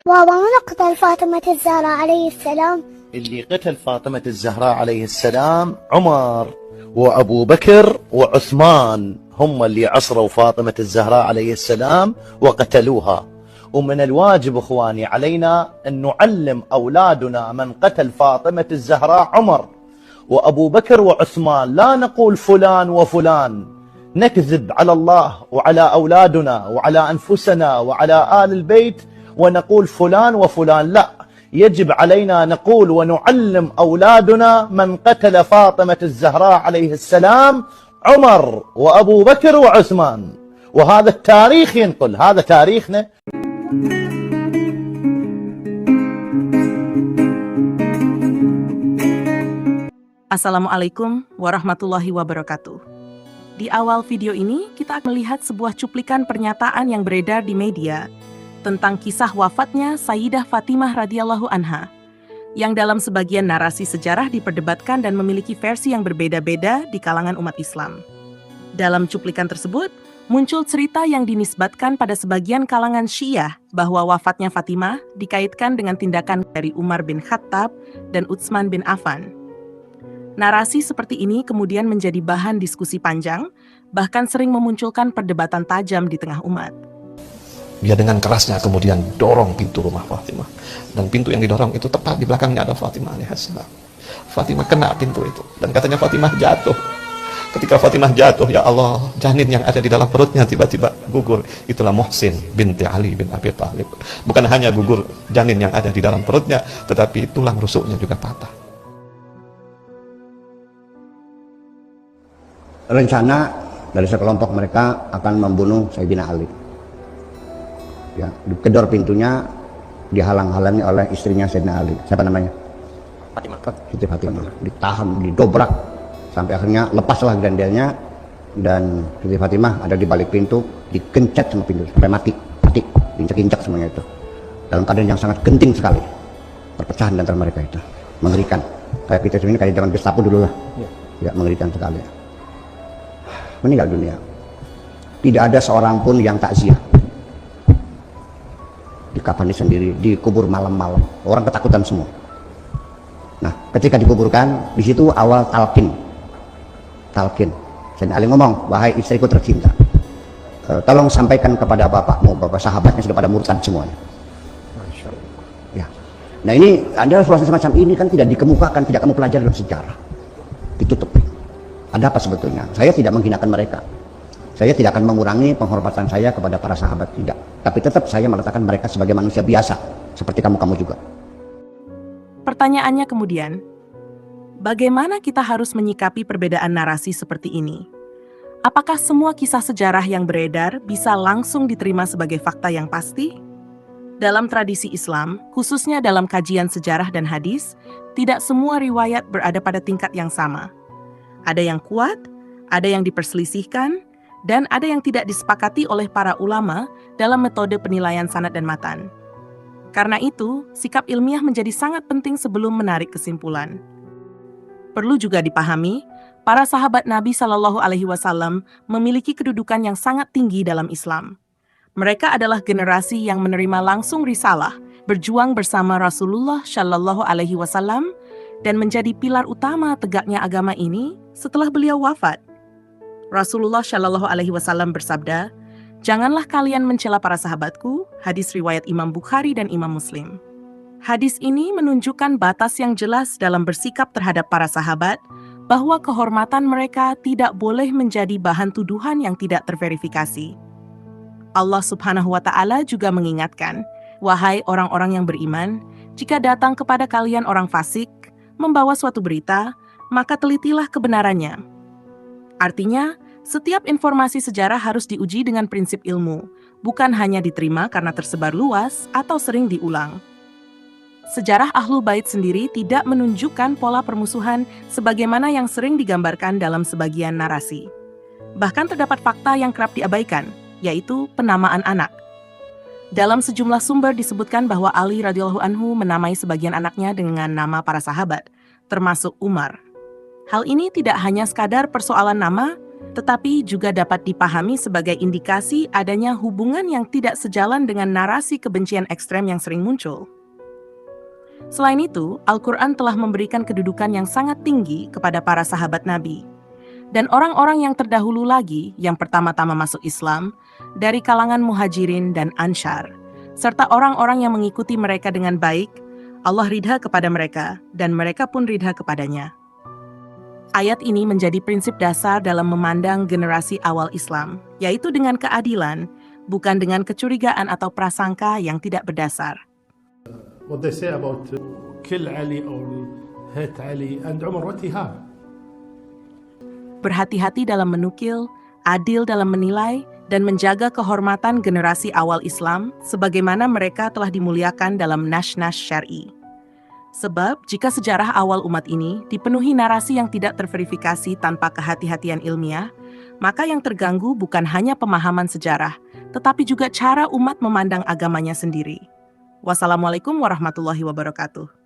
ومن قتل فاطمة الزهراء عليه السلام؟ اللي قتل فاطمة الزهراء عليه السلام عمر وأبو بكر وعثمان، هم اللي عصروا فاطمة الزهراء عليه السلام وقتلوها. ومن الواجب إخواني علينا أن نعلم أولادنا من قتل فاطمة الزهراء عمر وأبو بكر وعثمان، لا نقول فلان وفلان، نكذب على الله وعلى أولادنا وعلى أنفسنا وعلى آل البيت ونقول فلان وفلان، لا، يجب علينا نقول ونعلم أولادنا من قتل فاطمة الزهراء عليه السلام عمر وأبو بكر وعثمان، وهذا التاريخ ينقل، هذا تاريخنا. Assalamualaikum warahmatullahi wabarakatuh. Di awal video ini, kita akan melihat sebuah cuplikan pernyataan yang beredar di media tentang kisah wafatnya Sayyidah Fatimah radhiyallahu anha, yang dalam sebagian narasi sejarah diperdebatkan dan memiliki versi yang berbeda-beda di kalangan umat Islam. Dalam cuplikan tersebut, muncul cerita yang dinisbatkan pada sebagian kalangan Syiah bahwa wafatnya Fatimah dikaitkan dengan tindakan dari Umar bin Khattab dan Utsman bin Affan. Narasi seperti ini kemudian menjadi bahan diskusi panjang, bahkan sering memunculkan perdebatan tajam di tengah umat. Dia dengan kerasnya kemudian dorong pintu rumah Fatimah. Dan pintu yang didorong itu tepat di belakangnya ada Fatimah alaihissalam. Fatimah kena pintu itu. Dan katanya Fatimah jatuh. Ketika Fatimah jatuh, ya Allah, janin yang ada di dalam perutnya tiba-tiba gugur. Itulah Muhsin binti Ali bin Abi Thalib. Bukan hanya gugur janin yang ada di dalam perutnya, tetapi tulang rusuknya juga patah. Rencana dari sekelompok mereka akan membunuh Sayyidina Ali. Ya, kedor pintunya dihalang-halangi oleh istrinya Sayyidina Ali. Siapa namanya? Fatimah. Siti Fatimah. Ditahan, didobrak sampai akhirnya lepaslah grandelnya, dan Siti Fatimah ada di balik pintu, dikencet sama pintu sampai mati, diinjak-injak semuanya itu. Dalam keadaan yang sangat genting sekali. Perpecahan antara mereka itu mengerikan. Kayak kita ini kayak zaman Gestapo dulu lah. Ya, mengerikan sekali. Meninggal dunia. Tidak ada seorang pun yang takziah. Dikafani sendiri, dikubur malam-malam. Orang ketakutan semua. Nah, ketika dikuburkan, di situ awal talqin. Sayyidina Ali ngomong, wahai istriku tercinta, tolong sampaikan kepada bapakmu, bapak sahabatnya sudah pada murtad semuanya. Masya Allah. Ya. Nah, ini ada suasana semacam ini kan tidak dikemukakan, tidak kamu pelajari dalam sejarah. Ditutup. Ada apa sebetulnya? Saya tidak menghinakan mereka. Saya tidak akan mengurangi penghormatan saya kepada para sahabat, tidak. Tapi tetap saya meletakkan mereka sebagai manusia biasa, seperti kamu juga. Pertanyaannya kemudian, bagaimana kita harus menyikapi perbedaan narasi seperti ini? Apakah semua kisah sejarah yang beredar bisa langsung diterima sebagai fakta yang pasti? Dalam tradisi Islam, khususnya dalam kajian sejarah dan hadis, tidak semua riwayat berada pada tingkat yang sama. Ada yang kuat, ada yang diperselisihkan, dan ada yang tidak disepakati oleh para ulama dalam metode penilaian sanad dan matan. Karena itu, sikap ilmiah menjadi sangat penting sebelum menarik kesimpulan. Perlu juga dipahami, para sahabat Nabi Shallallahu Alaihi Wasallam memiliki kedudukan yang sangat tinggi dalam Islam. Mereka adalah generasi yang menerima langsung risalah, berjuang bersama Rasulullah Shallallahu Alaihi Wasallam, dan menjadi pilar utama tegaknya agama ini setelah beliau wafat. Rasulullah Shallallahu Alaihi Wasallam bersabda, "Janganlah kalian mencela para sahabatku." Hadis riwayat Imam Bukhari dan Imam Muslim. Hadis ini menunjukkan batas yang jelas dalam bersikap terhadap para sahabat, bahwa kehormatan mereka tidak boleh menjadi bahan tuduhan yang tidak terverifikasi. Allah Subhanahu wa Ta'ala juga mengingatkan, "Wahai orang-orang yang beriman, jika datang kepada kalian orang fasik membawa suatu berita, maka telitilah kebenarannya." Artinya, setiap informasi sejarah harus diuji dengan prinsip ilmu, bukan hanya diterima karena tersebar luas atau sering diulang. Sejarah Ahlul Bait sendiri tidak menunjukkan pola permusuhan sebagaimana yang sering digambarkan dalam sebagian narasi. Bahkan terdapat fakta yang kerap diabaikan, yaitu penamaan anak. Dalam sejumlah sumber disebutkan bahwa Ali radhiyallahu anhu menamai sebagian anaknya dengan nama para sahabat, termasuk Umar. Hal ini tidak hanya sekadar persoalan nama, tetapi juga dapat dipahami sebagai indikasi adanya hubungan yang tidak sejalan dengan narasi kebencian ekstrem yang sering muncul. Selain itu, Al-Quran telah memberikan kedudukan yang sangat tinggi kepada para sahabat Nabi. Dan orang-orang yang terdahulu lagi yang pertama-tama masuk Islam dari kalangan Muhajirin dan Ansyar, serta orang-orang yang mengikuti mereka dengan baik, Allah ridha kepada mereka dan mereka pun ridha kepadanya. Ayat ini menjadi prinsip dasar dalam memandang generasi awal Islam, yaitu dengan keadilan, bukan dengan kecurigaan atau prasangka yang tidak berdasar. What they say about kill Ali or hate Ali and Umar, what he have? Berhati-hati dalam menukil, adil dalam menilai, dan menjaga kehormatan generasi awal Islam sebagaimana mereka telah dimuliakan dalam nas-nas syar'i. Sebab jika sejarah awal umat ini dipenuhi narasi yang tidak terverifikasi tanpa kehati-hatian ilmiah, maka yang terganggu bukan hanya pemahaman sejarah, tetapi juga cara umat memandang agamanya sendiri. Wassalamualaikum warahmatullahi wabarakatuh.